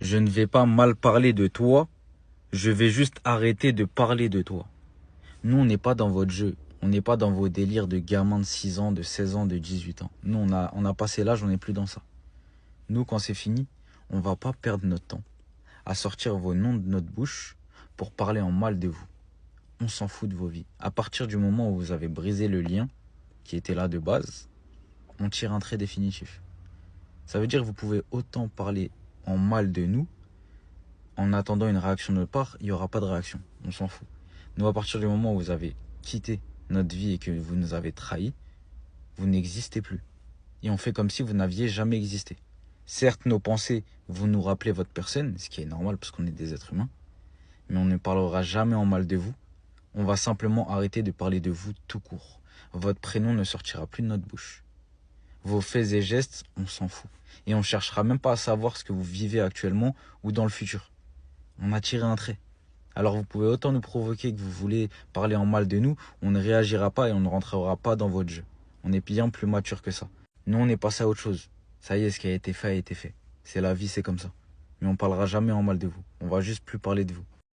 Je ne vais pas mal parler de toi, je vais juste arrêter de parler de toi. Nous, on n'est pas dans votre jeu. On n'est pas dans vos délires de gamins de 6 ans, de 16 ans, de 18 ans. Nous, on a passé l'âge, on n'est plus dans ça. Nous, quand c'est fini, on va pas perdre notre temps à sortir vos noms de notre bouche pour parler en mal de vous. On s'en fout de vos vies. À partir du moment où vous avez brisé le lien qui était là de base, on tire un trait définitif. Ça veut dire que vous pouvez autant parler en mal de nous, en attendant une réaction de notre part, il n'y aura pas de réaction. On s'en fout. Nous, à partir du moment où vous avez quitté notre vie et que vous nous avez trahis, vous n'existez plus. Et on fait comme si vous n'aviez jamais existé. Certes, nos pensées vont nous rappeler votre personne, ce qui est normal parce qu'on est des êtres humains, mais on ne parlera jamais en mal de vous. On va simplement arrêter de parler de vous tout court. Votre prénom ne sortira plus de notre bouche. Vos faits et gestes, on s'en fout. Et on ne cherchera même pas à savoir ce que vous vivez actuellement ou dans le futur. On a tiré un trait. Alors vous pouvez autant nous provoquer que vous voulez parler en mal de nous, on ne réagira pas et on ne rentrera pas dans votre jeu. On est bien plus mature que ça. Nous, on est passé à autre chose. Ça y est, ce qui a été fait a été fait. C'est la vie, c'est comme ça. Mais on parlera jamais en mal de vous. On va juste plus parler de vous.